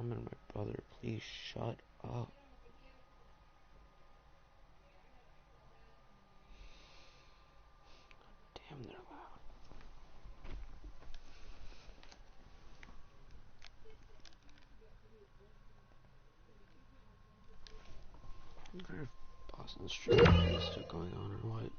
mom and my brother, please shut up. Damn, they're loud. I wonder if Boston's stream is still going on or what.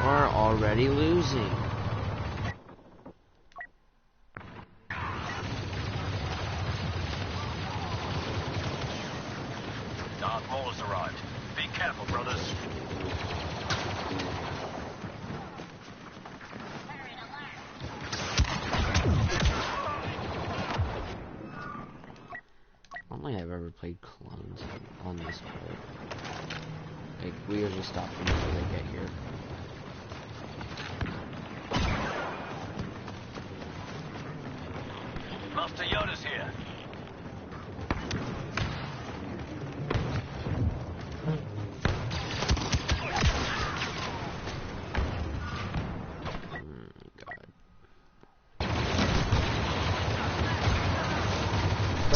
We're already losing. Darth Maul has arrived. Be careful, brothers. I don't think I've ever played clones on this part. Like, we usually stop them before they get here. Master Yoda's here.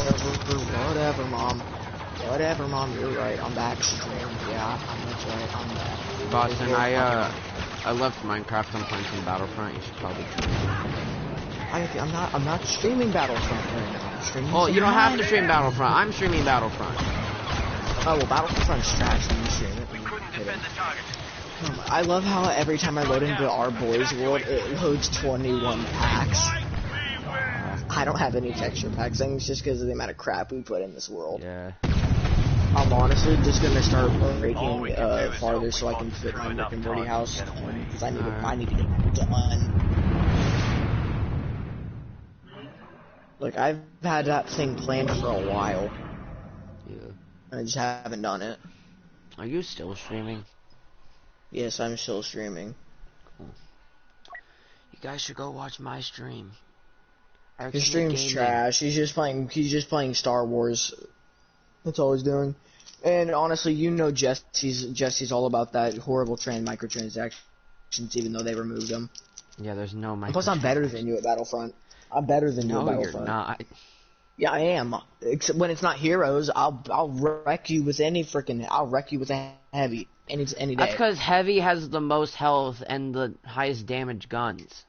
Whatever, Mom. Whatever, Mom. You're right. I'm back stream. Yeah, that's right. I'm back. Boston, I left Minecraft. I'm playing some Battlefront. You should probably join me. I'm not streaming Battlefront right now. I'm streaming. Oh, you don't have to stream Battlefront. I'm streaming Battlefront. Oh well, Battlefront's trash when you stream it. We couldn't defend the target. I love how every time I load into our boys world, it loads 21 packs. I don't have any texture packs. I think it's just because of the amount of crap we put in this world. Yeah. I'm honestly just gonna start breaking farther so I can fit my Rick and Morty house because I need to get done. Like I've had that thing planned for a while. Yeah. And I just haven't done it. Are you still streaming? Yes, I'm still streaming. Cool. You guys should go watch my stream. His stream's trash. He's just playing Star Wars. That's all he's doing. And honestly, you know Jesse's all about that horrible microtransactions, even though they removed them. Yeah, there's no microtransactions. Plus, I'm better than you at Battlefront. I'm better than you at Battlefront. No, you're not. Yeah, I am. Except when it's not heroes, I'll wreck you with any freaking. I'll wreck you with a heavy any day. That's because heavy has the most health and the highest damage guns.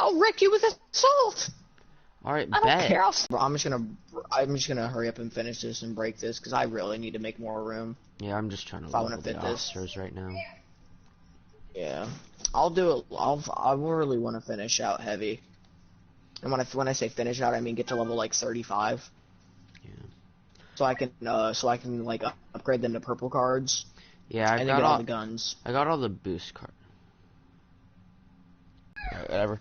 I'll wreck you with assault. All right, I don't bet. care. I'm just gonna hurry up and finish this and break this because I really need to make more room. Yeah, I'm just trying to I wanna level the fit this. officers right now. Yeah, I'll do it. I really want to finish out heavy. And when I say finish out, I mean get to level like 35. Yeah. So I can like upgrade them to purple cards. Yeah, and then get all the guns. I got all the boost cards. Whatever.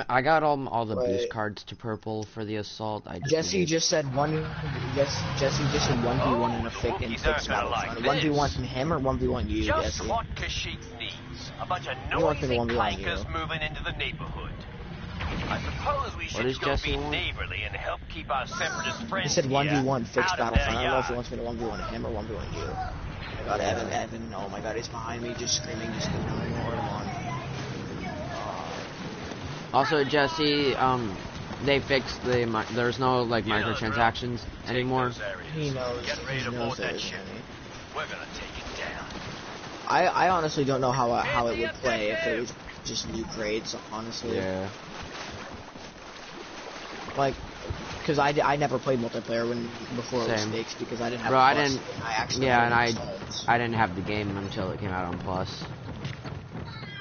I got all the boost cards to purple for the assault. Jesse just said Jesse just said 1v1 in a fixed Battlefront. 1v1 from him or 1v1 you, Just Jesse? what Kashyyyk needs. A bunch of You want to noisy 1v1 clankers you. moving into the neighborhood. I suppose we should go Jesse be want? neighborly and help keep our separatist He friends said 1v1 fixed out of Battlefront. their I don't know if he yard. wants me to 1v1 him or 1v1 you. Oh my god, Evan, oh my god, he's behind me just screaming, Lord, come on. Also, Jesse, they fixed there's no like microtransactions anymore. He knows. Get ready He to knows board that there's ship. many. We're gonna take it down. I honestly don't know how it would play if it was just new grades, honestly. Yeah. Like, because I never played multiplayer before it was Same. fixed because I didn't have Bro, Plus, I didn't. and I actually Yeah, and results. I didn't have the game until it came out on Plus.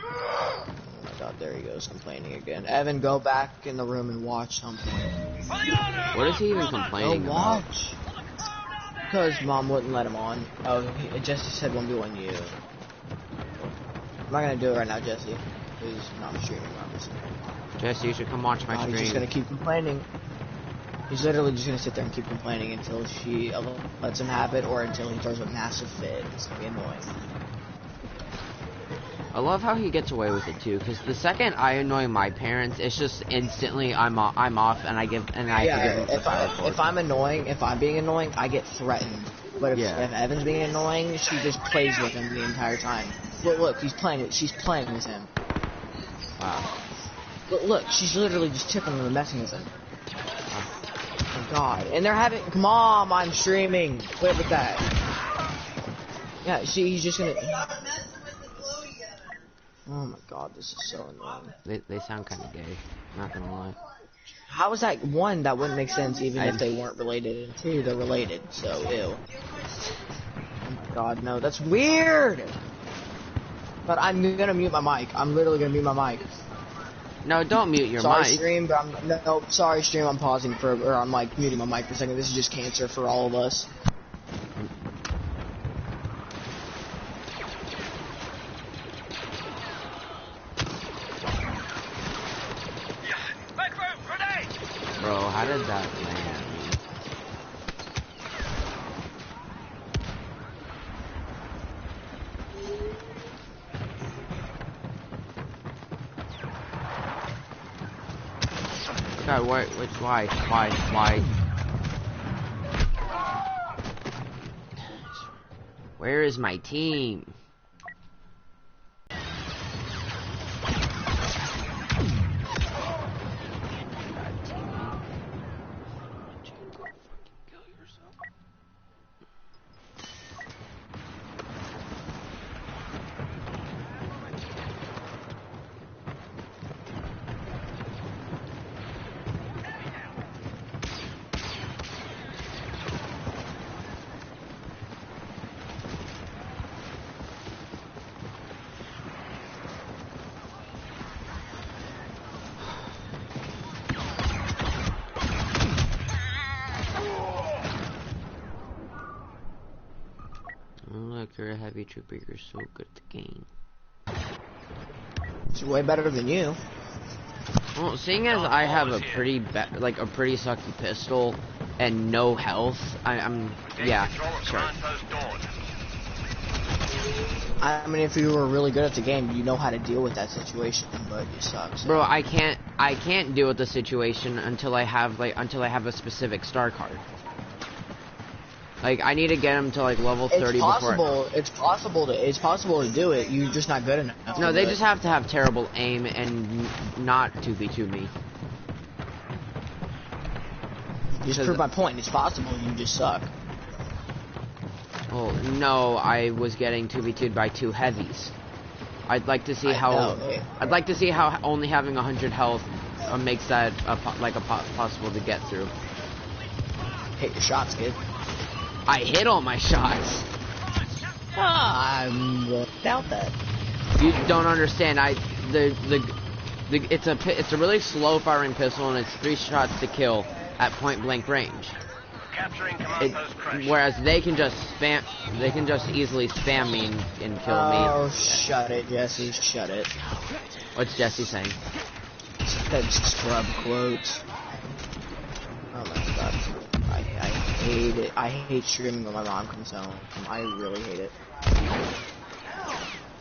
Oh my god, there he goes complaining again. Evan, go back in the room and watch something. What is he even complaining Go about? watch. Because Mom wouldn't let him on. Oh, Jesse said 1v1 you. I'm not gonna do it right now, Jesse. He's not streaming, obviously. Jesse, you should come watch my God, stream. he's just gonna keep complaining. He's literally just gonna sit there and keep complaining until she lets him have it, or until he throws a massive fit. It's gonna be annoying. I love how he gets away with it too, because the second I annoy my parents, it's just instantly I'm off, and I have to give them the power cord. If I'm being annoying, I get threatened. But if Evan's being annoying, she just plays with him the entire time. Look, she's playing with him. Wow. Look, she's literally just tickling him and messing with him. Oh my god. And they're having, Mom, I'm streaming. Quit with that. Yeah, see, he's just gonna... Oh my god, this is so annoying. They sound kind of gay, not gonna lie. How is that? One, that wouldn't make sense even if they weren't related, and two, they're related, so ew. Oh my god, no, that's weird! But I'm gonna mute my mic. I'm literally gonna mute my mic. No, don't mute your sorry, mic. Stream, but sorry, stream, I'm pausing or I'm like muting my mic for a second. This is just cancer for all of us. Bro, how did that land? God, why? Where is my team? You're a heavy trooper, you're so good at the game. She's way better than you. Well, seeing as I have a pretty sucky pistol and no health, yeah, sure. I mean, if you were really good at the game, you know how to deal with that situation, but you suck. So. Bro, I can't deal with the situation until I have a specific star card. Like, I need to get him to like level 30 before. It's possible to do it. You're just not good enough. No, they just have to have terrible aim and not 2v2 me. You just prove my point. It's possible. You just suck. Oh no, I was getting 2v2'd by 2 heavies. I'd like to see how only having 100 health makes that possible to get through. Hit your shots, kid. I hit all my shots. I doubt that. You don't understand. It's a really slow firing pistol, and it's 3 shots to kill at point blank range. Whereas they can just easily spam me and kill me. Oh, shut it, Jesse. Shut it. What's Jesse saying? That's scrub quotes. Oh my god. I hate it. I hate streaming when my mom comes home. I really hate it.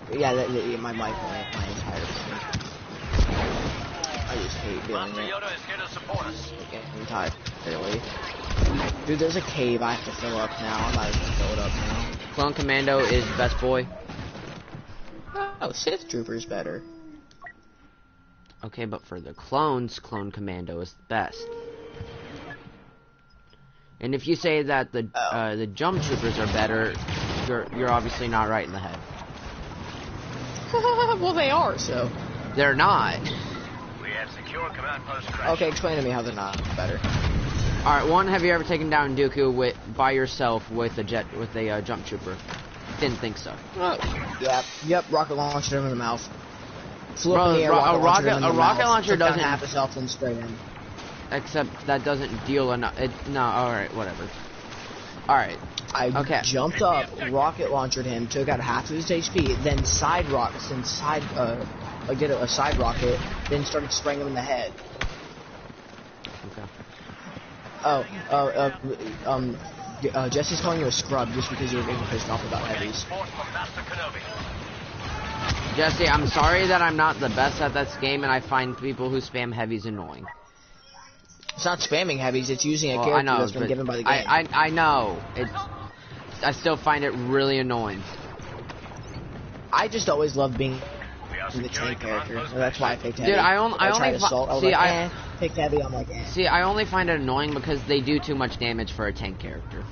But yeah, my mic went my entire thing. I just hate doing it. I'm tired, really. Dude, there's a cave I have to fill up now. I'm about to fill it up now. Clone Commando is the best boy. Oh, Sith Trooper's better. Okay, but for the clones, Clone Commando is the best. And if you say that the jump troopers are better, you're obviously not right in the head. Well, they are, so. They're not. We have secure command post crash. Okay, explain to me how they're not better. All right, one. Have you ever taken down Dooku by yourself with a jump trooper? Didn't think so. Yep. Rocket launched him in the mouth. Flew Bro, up in the air, a rocket launcher doesn't half his health and sprayed him. Except that doesn't deal enough. No, alright, whatever. Alright. I jumped up, rocket launched him, took out half of his HP, then did a side rocket, then started spraying him in the head. Okay. Jesse's calling you a scrub just because you were getting pissed off about heavies. Jesse, I'm sorry that I'm not the best at this game, and I find people who spam heavies annoying. It's not spamming heavies, it's using a character that's been given by the game. I know. I still find it really annoying. I just always love being the tank character. So that's why I picked heavy. Dude, I only picked heavy, I'm like, eh. See, I only find it annoying because they do too much damage for a tank character.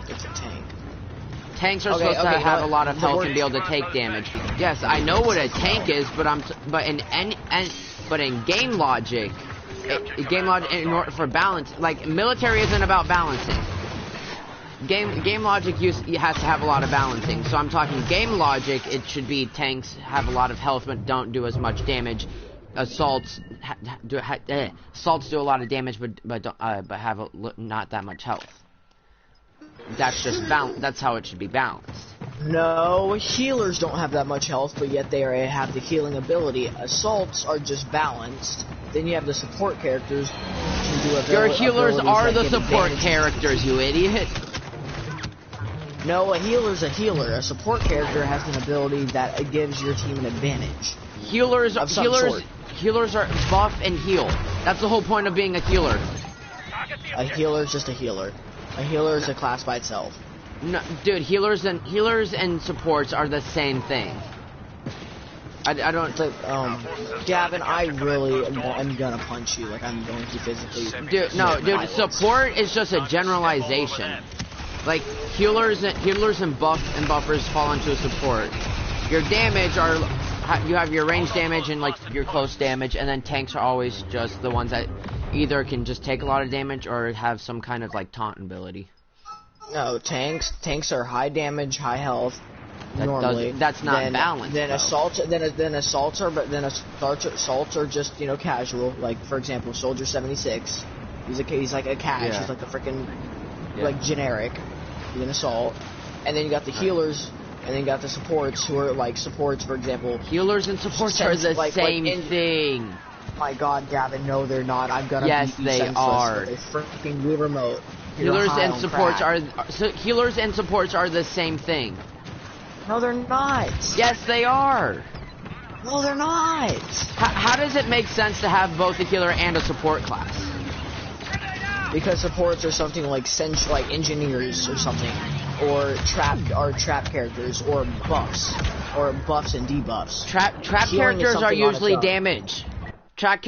It's a tank. Tanks are supposed to have a lot of health and be able to take damage. Yes, I know what a tank is, but in game logic, in order for balance, like military isn't about balancing. Game logic has to have a lot of balancing. So I'm talking game logic. It should be tanks have a lot of health but don't do as much damage. Assaults do a lot of damage but have not that much health. That's just that's how it should be balanced. No, healers don't have that much health, but yet they have the healing ability. Assaults are just balanced. Then you have the support characters who do Your healers are the support characters, you idiot. No, a healer's a healer. A support character has an ability that gives your team an advantage. Healers are buff and heal. That's the whole point of being a healer. A healer's just a healer. A healer is a class by itself. No, dude, healers and supports are the same thing. I don't. Gavin, I really am gonna punch you. Like I'm going to physically. Dude, support is just a generalization. Like healers and buffers fall into a support. Your damage you have your range damage and like your close damage, and then tanks are always just the ones that either can just take a lot of damage or have some kind of like taunt ability. No, tanks are high damage, high health. Normally, that's not balanced. Then assaults are just casual. Like for example, Soldier 76. He's like a cash. Yeah. He's like a freaking like generic. He's an assault. And then you got the healers, and then you got the supports who are like supports. For example, healers and supports are the same thing. My God, Gavin, no, they're not. I'm gonna. Yes, they are. They freaking Wii remote. Healers and supports are the same thing. No, they're not. Yes, they are. No, they're not. How does it make sense to have both a healer and a support class? Because supports are something like engineers or something, or trap characters, or buffs and debuffs. Trap characters are usually damage. Trap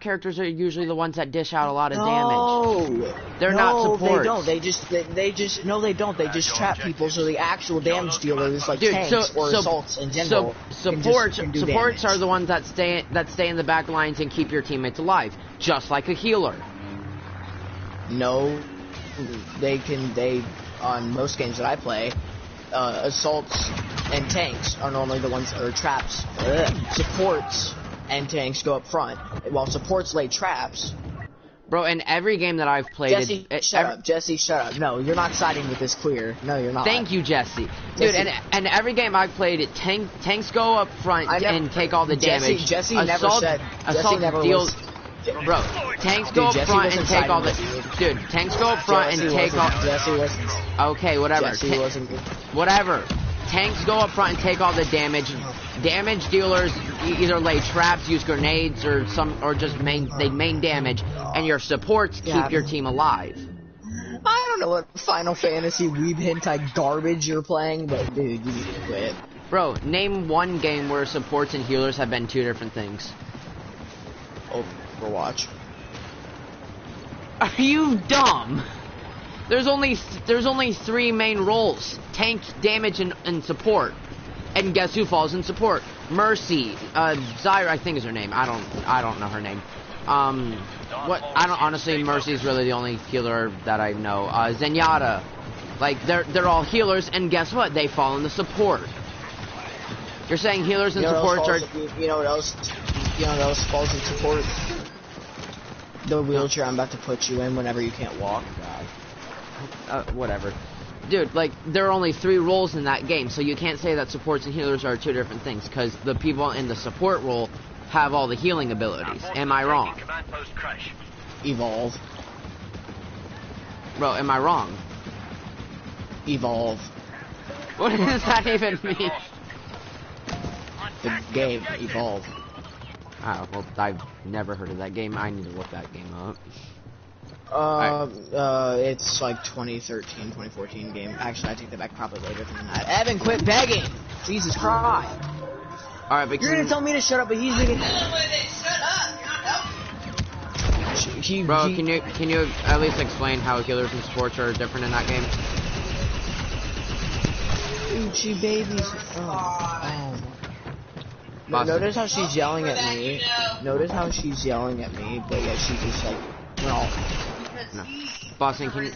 characters are usually the ones that dish out a lot of damage. They're not supports. They don't. They just trap people, so the actual damage dealers like tanks or assaults in general. Supports are the ones that stay in the back lines and keep your teammates alive, just like a healer. No, on most games that I play, assaults and tanks are normally the ones that are traps. Supports and tanks go up front, while supports lay traps. Bro, in every game that I've played... Jesse, shut up. No, you're not siding with this clear. No, you're not. Thank you, Jesse. Dude, and every game I've played, tanks go up front and take all the damage. Jesse never deals... Bro, tanks go up front and take all the... Dude, tanks go up front and take all... Jesse wasn't... Okay, whatever. Jesse wasn't... Whatever. Tanks go up front and take all the damage. Damage dealers either lay traps, use grenades, or just main damage, and your supports keep your team alive. I don't know what Final Fantasy weeb hentai garbage you're playing, but dude, you need to quit. Bro, name one game where supports and healers have been two different things. Overwatch. Are you dumb? There's only three main roles: tank, damage, and support. And guess who falls in support? Mercy, Zyra, I think is her name. I don't know her name. Honestly, Mercy's really the only healer that I know. Zenyatta, like they're all healers, and guess what? They fall in the support. You're saying healers and supports are... You know what else falls in support? The wheelchair I'm about to put you in whenever you can't walk. Whatever. Dude, like, there are only three roles in that game, so you can't say that supports and healers are two different things, because the people in the support role have all the healing abilities. Am I wrong? Evolve. Bro, am I wrong? Evolve. What does that even mean? The game Evolve. Oh, well, I've never heard of that game. I need to look that game up. It's like 2013, 2014 game. Actually, I take that back, probably later than that. Evan, quit begging! Jesus Christ! Alright, but you're gonna tell me to shut up, but he's gonna... Shut up! Bro, can you at least explain how healers and supports are different in that game? Oochie babies. Oh. Notice how she's yelling at me. Notice how she's yelling at me, but yet she's just like, no. No. Boston, can you...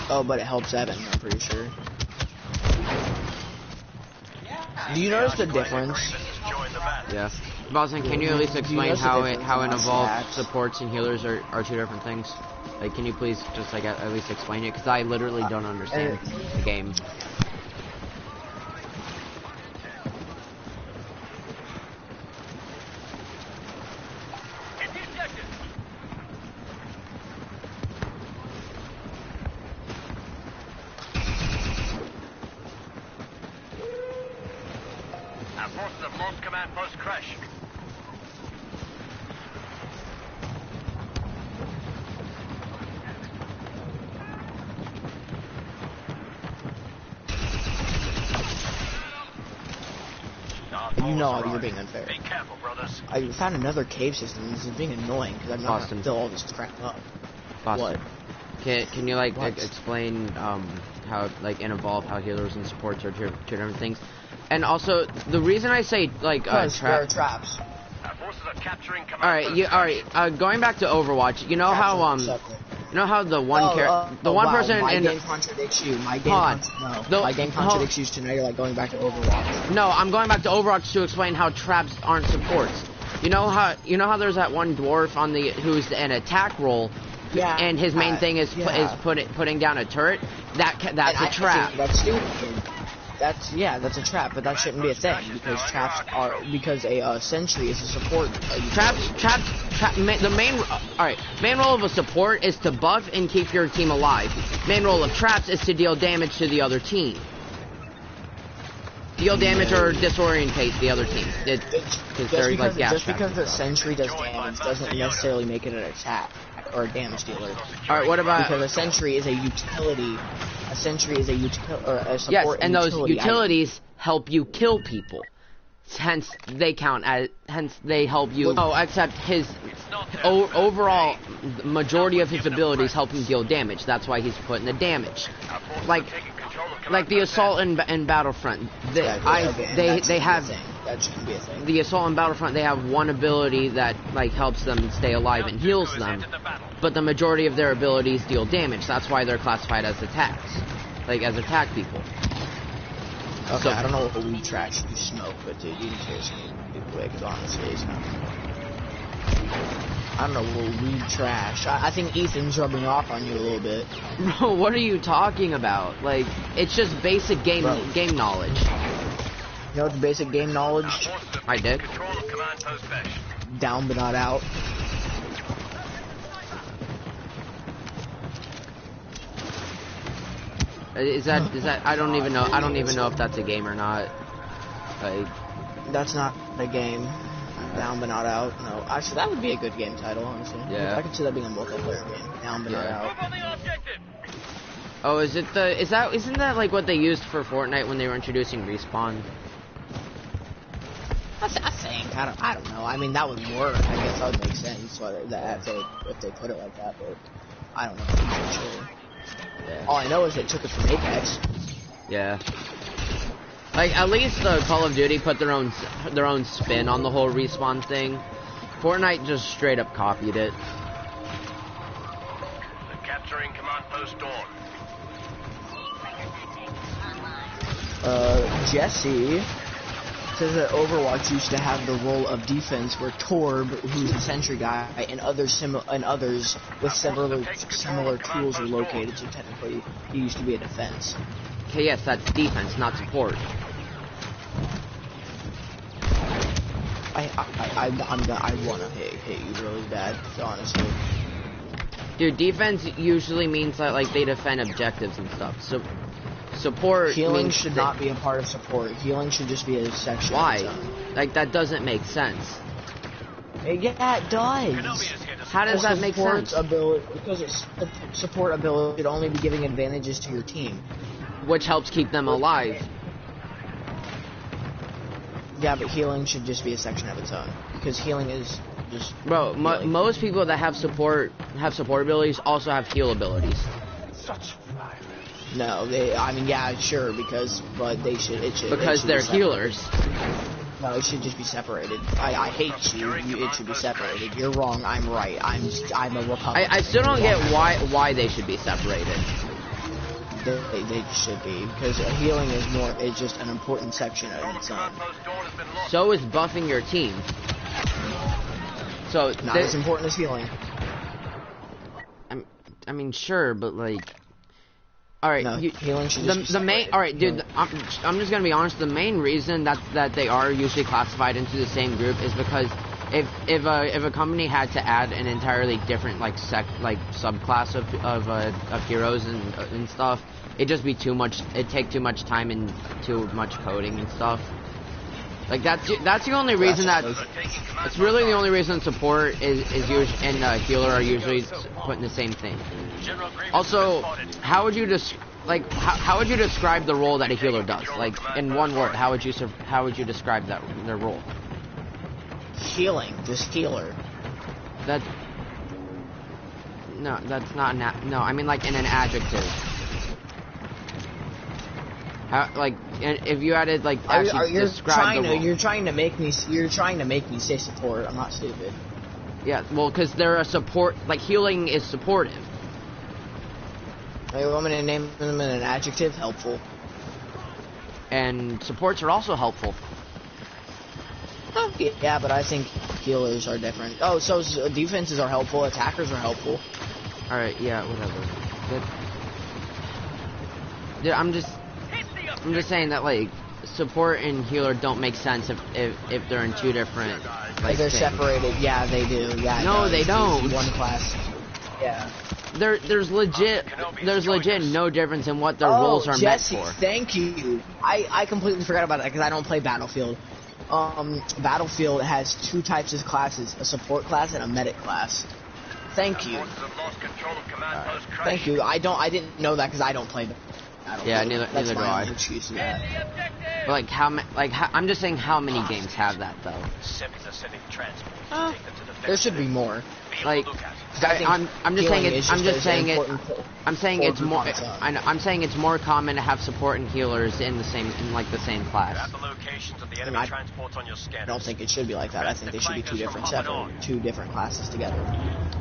Oh, but it helps Evan, I'm pretty sure. Do you notice the difference? Yeah. Boston, can you at least explain how in Evolve supports and healers are two different things? Like, can you please just like at least explain it? Because I literally don't understand the game. Our forces have lost command post crash. You know you're being unfair. Be careful, brothers. I found another cave system. This is being annoying because I'm not going to fill all this crap up. Boston. What? Can you like explain how like in Evolve how healers and supports are two different things? And also the reason I say like traps. Our forces are capturing command. Alright, going back to Overwatch, you know how you know how the one person my in game contradicts you. My game contradicts you, so now you're like going back to Overwatch. No, I'm going back to Overwatch to explain how traps aren't supports. You know how there's that one dwarf on the who's an attack role. Yeah, and his main thing is putting down a turret. That's a trap. That's stupid. That's a trap, but that shouldn't be a thing because a sentry is a support. The main role of a support is to buff and keep your team alive. Main role of traps is to deal damage to the other team. Deal damage or disorientate the other team. Just because the sentry does damage doesn't necessarily make it an attack or a damage dealer. Alright, what about... Because a sentry is a utility. A sentry is a support. Yes, and those utilities help you kill people. Hence, they count as... Hence, they help you... Oh, except his... overall, majority of his abilities help him deal damage. That's why he's putting the damage. Like the assault in Battlefront. They have... That shouldn't be a thing. The assault in Battlefront, they have one ability that like helps them stay alive and heals them, but the majority of their abilities deal damage. That's why they're classified as attacks, like as attack people. Okay, so, I don't know what weed trash you smoke, but dude, you seriously need to be quick, because honestly, it's not... I don't know what weed trash. I think Ethan's rubbing off on you a little bit. Bro, what are you talking about? Like, it's just basic game knowledge. You know what's basic game knowledge? I did. Down but not out. Is that I don't even know if that's a game or not. Like, that's not a game. Down but not out. No, actually that would be a good game title, honestly. Yeah. I could see that being a multiplayer game. Down but not out. Oh, isn't that like what they used for Fortnite when they were introducing respawn? I think. I don't know. I mean, that would work. I guess that would make sense if they put it like that, but I don't know. I'm not sure. Yeah. All I know is they took it from Apex. Yeah. Like, at least Call of Duty put their own spin on the whole respawn thing. Fortnite just straight up copied it. They're capturing command post Dawn. Jesse says that Overwatch used to have the role of defense, where Torb, who's the sentry guy, and others with similar tools are located. So technically, he used to be a defense. Okay, yes, that's defense, not support. I wanna hate you really bad, honestly. Dude, defense usually means that like they defend objectives and stuff. So support healing should not be a part of support. Healing should just be a section. Why? Like that doesn't make sense. Yeah, it does. How does that make sense? Because support ability should only be giving advantages to your team, which helps keep them alive. Yeah, but healing should just be a section of its own, because healing is just. Bro, most people that have support abilities also have heal abilities. Such no, I mean, yeah, sure, but they should. It should. Because they're healers. No, it should just be separated. I hate you. It should be separated. You're wrong. I'm right. I'm a Republican. I still don't get why they should be separated. They should be, because healing is just an important section of its own. So is buffing your team. So not as important as healing. I mean, sure, but like, all right, no, healing should just the main. All right, dude. I'm just gonna be honest. The main reason that they are usually classified into the same group is because if a company had to add an entirely different subclass of heroes and stuff, it'd just be too much. It'd take too much time and too much coding and stuff. Like that's the only reason it's really the only reason support is usually and healer are usually put in the same thing. Also, how would you how would you describe the role that a healer does? Like in one word, how would you describe their role? Healing, just healer. That's not no. I mean like in an adjective. Like if you added like you're trying to make me say support. I'm not stupid. Yeah, well, because they're a support. Like healing is supportive. You want me to name them in an adjective? Helpful. And supports are also helpful. Oh, yeah, but I think healers are different. Oh, so defenses are helpful. Attackers are helpful. All right, yeah, whatever. Dude, I'm just saying that like support and healer don't make sense if they're in two different. Like, if they're separated, yeah, they do. Yeah. No, they don't. One class. Yeah. There's legit no difference in what their roles are Jesse, meant for. Thank you. I completely forgot about that because I don't play Battlefield. Battlefield has two types of classes: a support class and a medic class. Thank you. Thank you. I didn't know that because I don't play Battlefield. Yeah, neither do I. Excuse me. But I'm just saying how many games have that though. There should be more. Like I'm saying it's more common to have support and healers in the same class. I don't think it should be like that. I think they should be two different classes together.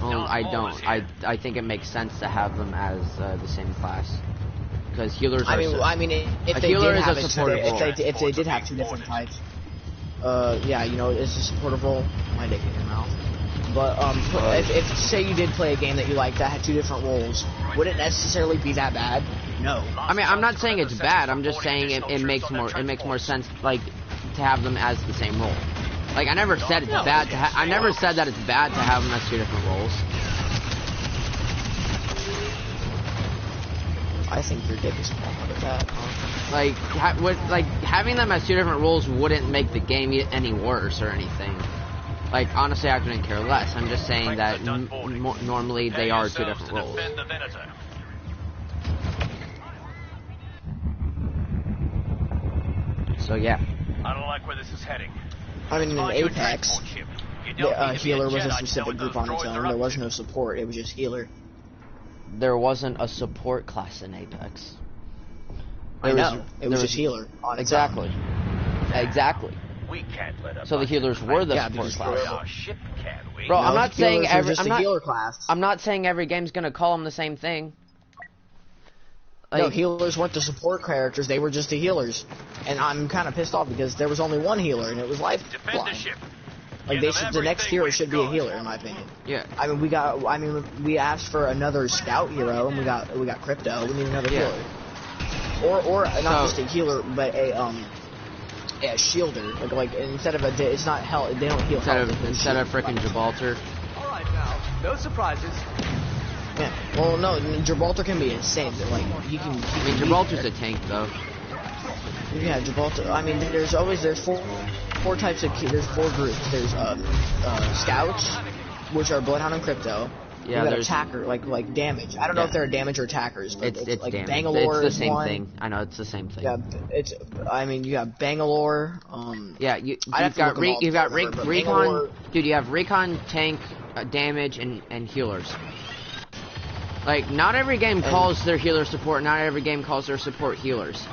Well, I don't. I think it makes sense to have them as the same class. Because healers are. I mean, if they did have two different types, yeah, you know, it's a supportive role. My dick in your mouth. But if say you did play a game that you liked that had two different roles, would it necessarily be that bad? No. I mean, I'm not saying it's bad. I'm just saying it makes more sense like to have them as the same role. Like I never said it's bad to I never said that it's bad to have them as two different roles. I think your dick is wrong with that. Like having them as two different roles wouldn't make the game any worse or anything. Like honestly, I couldn't care less. I'm just saying that normally they are two different roles. So yeah. I don't like where this is heading. I mean, in Apex, the healer was a specific group on its own. There was no support. It was just healer. There wasn't a support class in Apex. I know. It was just healer on its own. Exactly. We can't let so the healers were the support class. Our ship, can we? Bro, I'm not saying healer class. I'm not saying every game's gonna call them the same thing. Like, no, healers weren't the support characters. They were just the healers. And I'm kind of pissed off because there was only one healer, and it was Lifeline. Like the next hero should be a healer, in my opinion. Yeah. I mean, we asked for another scout hero, and we got Crypto. We need another healer. Or not just a healer, but a shielder. Like instead of it's not hell. They don't heal. Instead of freaking Gibraltar. All right, now, no surprises. Well, no, Gibraltar can be insane. Like I mean, Gibraltar's a tank though. Yeah, Gibraltar. I mean, there's four types of there's 4 groups. There's scouts, which are Bloodhound and Crypto. Yeah, there's attacker, like damage. I don't know if they're damage or attackers, but it's like damage. Bangalore It's the same one. thing. I know it's the same thing. Yeah, I mean, you got Bangalore. Yeah, you've got recon. Dude, you have recon, tank, damage, and healers. Like, not every game calls their healer support. Not every game calls their support healers.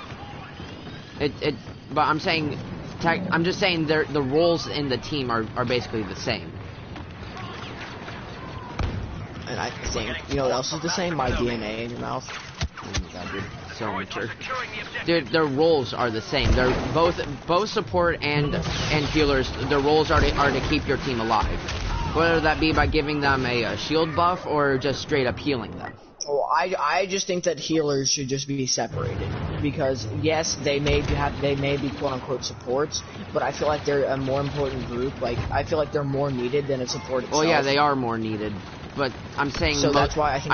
But I'm just saying the roles in the team are basically the same. And I think, you know what else is the same? My DNA in your mouth. Oh my god, dude. So mature. Dude, their roles are the same. They're both support and healers. Their roles are to keep your team alive. Whether that be by giving them a shield buff or just straight up healing them. Oh, I just think that healers should just be separated, because yes, they may be quote unquote supports, but I feel like they're a more important group. Like, I feel like they're more needed than a support itself. Well, yeah, they are more needed, but I'm saying so that's why I think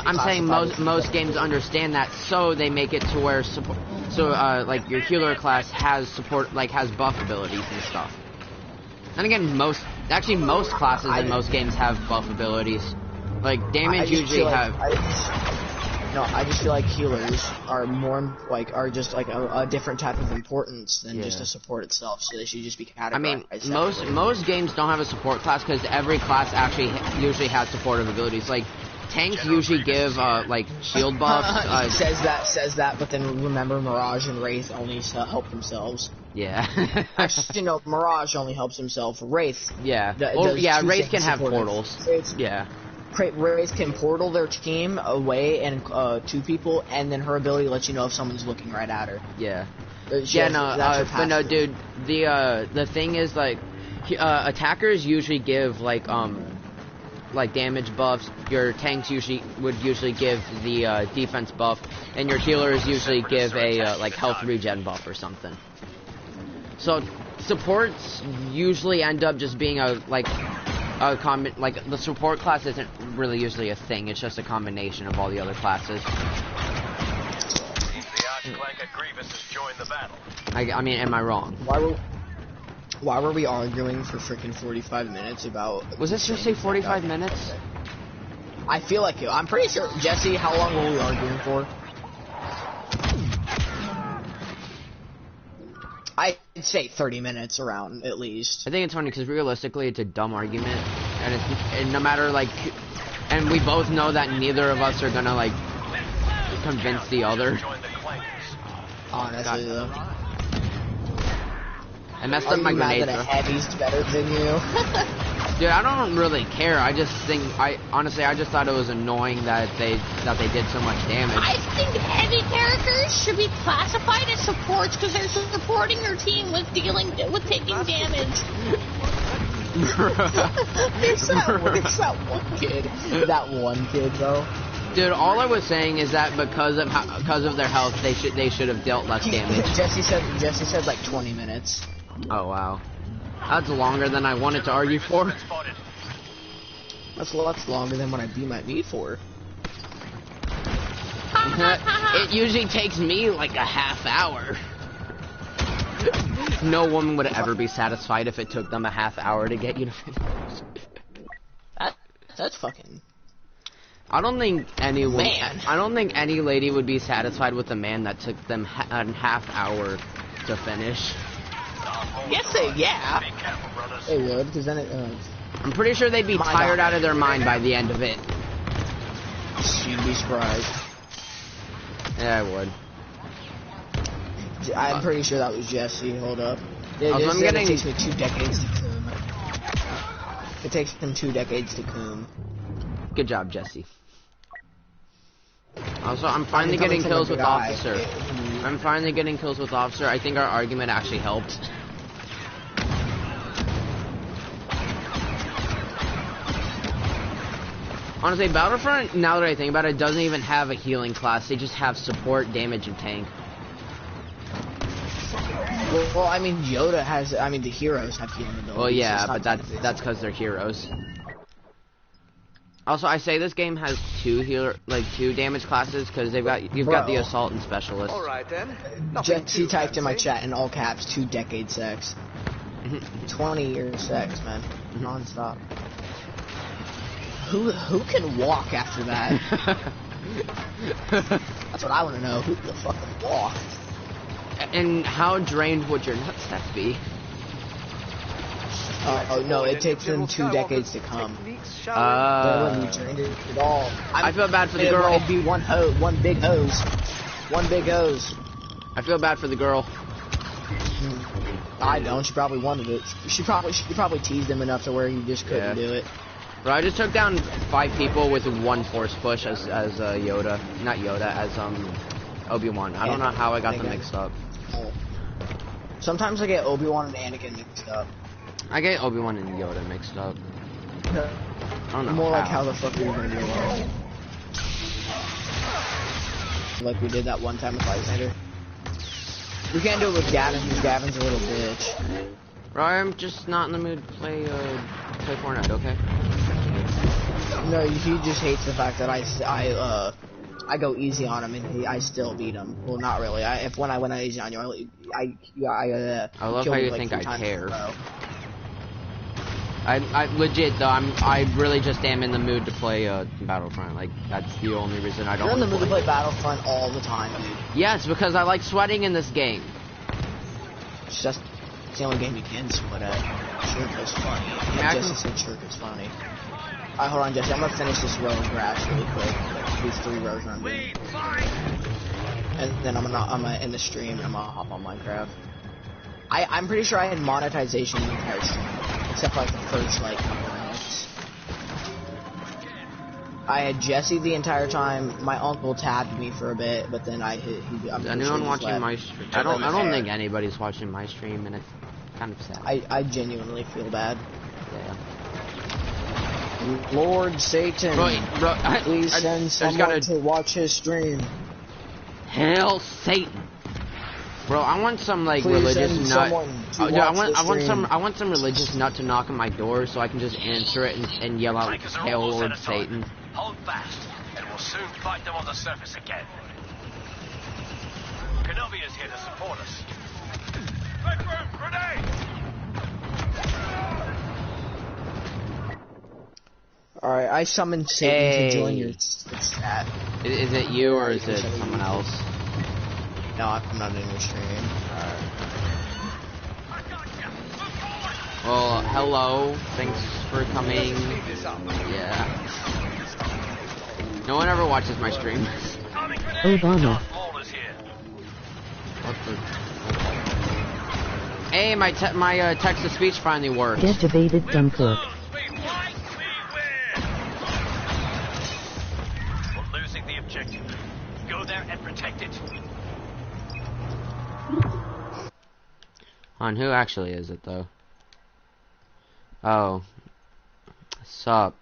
I'm saying most games understand that, so they make it to where support. So like your healer class has support, like has buff abilities and stuff. And again, most classes in most games have buff abilities. Like, damage usually have... I just feel like healers are just like a different type of importance than just a support itself, so they should just be categorized. I mean, most games don't have a support class, because every class actually usually has supportive abilities. Like, tanks usually give, like, shield buffs. Says that, but then remember Mirage and Wraith only help themselves. Yeah. Actually, no, Mirage only helps himself. Wraith. Yeah. Wraith can have portals. Yeah. Wraith can portal their team away and to people, and then her ability lets you know if someone's looking right at her. Yeah. But no, dude. The thing is, like, attackers usually give like damage buffs. Your tanks would usually give the defense buff, and your healers usually give a like health regen buff or something. So supports usually end up just being like the support class isn't really usually a thing. It's just a combination of all the other classes. I mean, am I wrong? Why were we arguing for freaking 45 minutes about... Was this just say 45 minutes? I feel like it. I'm pretty sure... Jesse, how long were we arguing for? I'd say 30 minutes around, at least. I think it's funny, because realistically, it's a dumb argument. And no matter, like... And we both know that neither of us are gonna, like, convince the other. Honestly, though. I messed up my grenade. Are you mad that a heavy's better than you? Dude, I don't really care. I just think honestly I just thought it was annoying that they did so much damage. I think heavy characters should be classified as supports because they're supporting their team with taking damage. There's that one kid though. Dude, all I was saying is that because of their health, they should have dealt less damage. Jesse said like 20 minutes. Oh wow, that's longer than I wanted to argue for. That's longer than what I beat my meat for. It usually takes me like a half hour. No woman would ever be satisfied if it took them a half hour to get you to finish. That's fucking... I don't think any lady would be satisfied with a man that took them a half hour to finish. Yeah. They would, because then it... I'm pretty sure they'd be tired out of their mind by the end of it. You'd be surprised. Yeah, I would. I'm pretty sure that was Jesse. Hold up. It takes me 2 decades to coom. It takes him 2 decades to coom. Good job, Jesse. Also, I'm finally getting kills with Officer. I think our argument actually helped. Honestly, Battlefront, now that I think about it, doesn't even have a healing class. They just have support, damage, and tank. Well, I mean, the heroes have healing abilities. Well, yeah, but that's because they're heroes. Also, I say this game has two damage classes because you've got the assault and specialist. All right then. Jesse typed in my chat in all caps 2 decade sex. 20 years sex, man, non-stop. Who can walk after that? That's what I want to know. Who the fuck can walk? And how drained would your nutsack be? Oh no, it takes them 2 decades to come. They wouldn't be drained at all. I feel bad for the girl. It'd be one big hose. One big hose. I feel bad for the girl. I don't. She probably wanted it. She probably teased him enough to where he just couldn't do it. Bro, I just took down 5 people with 1 force push as Yoda, not Yoda, as Obi-Wan. I don't know how I got them mixed up. Sometimes I get Obi-Wan and Anakin mixed up. I get Obi-Wan and Yoda mixed up. I don't know. More like how the fuck are you gonna do it? Like we did that one time with Lysander. We can't do it with Gavin because Gavin's a little bitch. Bro, I'm just not in the mood to play Fortnite, okay? No, he just hates the fact that I go easy on him and I still beat him. Well, not really. When I went easy on you, I love how you think I care. I legit though. I really just am in the mood to play Battlefront. Like that's the only reason I don't. You're in the mood to play Battlefront all the time, dude. Yes, because I like sweating in this game. It's just the only game you can sweat at. Shirka's funny. Yeah, Jesse said Shirka's funny. Alright, hold on, Jesse. I'm gonna finish this row of grass really quick. These 3 rows are doing. And then I'm gonna end the stream and I'm gonna hop on Minecraft. I'm pretty sure I had monetization the entire stream, except for like the first couple minutes. I had Jesse the entire time. My uncle tabbed me for a bit, but then I'm anyone watching my stream? I don't think anybody's watching my stream, and it's kind of sad. I genuinely feel bad. Yeah. Lord Satan, please send someone to watch his stream. Hail Satan, bro! I want some religious nut. I want some religious nut to knock on my door so I can just answer it and yell out, "Hail Lord Satan." Hold fast, and we'll soon fight them on the surface again. Kenobi is here to support us. Red room, grenade! Alright, I summoned Satan to join your chat. Is it you or is it someone else? No, I'm not in your stream. Alright. Well, hello. Thanks for coming. Yeah. No one ever watches my stream. Obama. What the? Hey, my text-to-speech finally worked. Get debated, dumb cook. Go there and protect it. On who actually is it though? Oh, sup?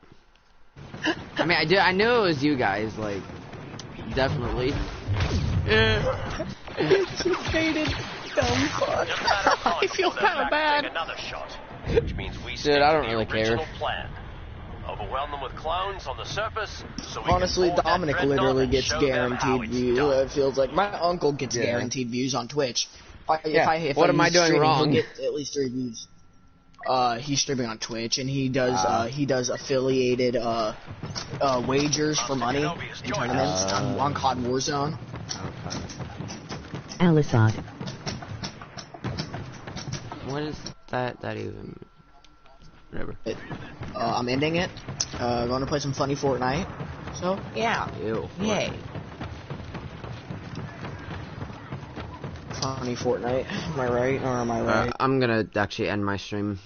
I mean, I knew it was you guys, definitely. Faded, dumb fuck. I feel kind of bad. Another shot, which means we dude, I don't really care. Plan. Overwhelm them with clones on the surface. So honestly, Dominic literally gets guaranteed views. It feels like my uncle gets guaranteed views on Twitch. If what am I doing wrong? He'll get at least 3 views. He's streaming on Twitch, and he does affiliated wagers for money in tournaments on COD Warzone. Alisad. What is that even? Whatever. I'm ending it. Going to play some funny Fortnite. So yeah. Ew. Yay. Funny Fortnite. Am I right or am I right? I'm gonna actually end my stream.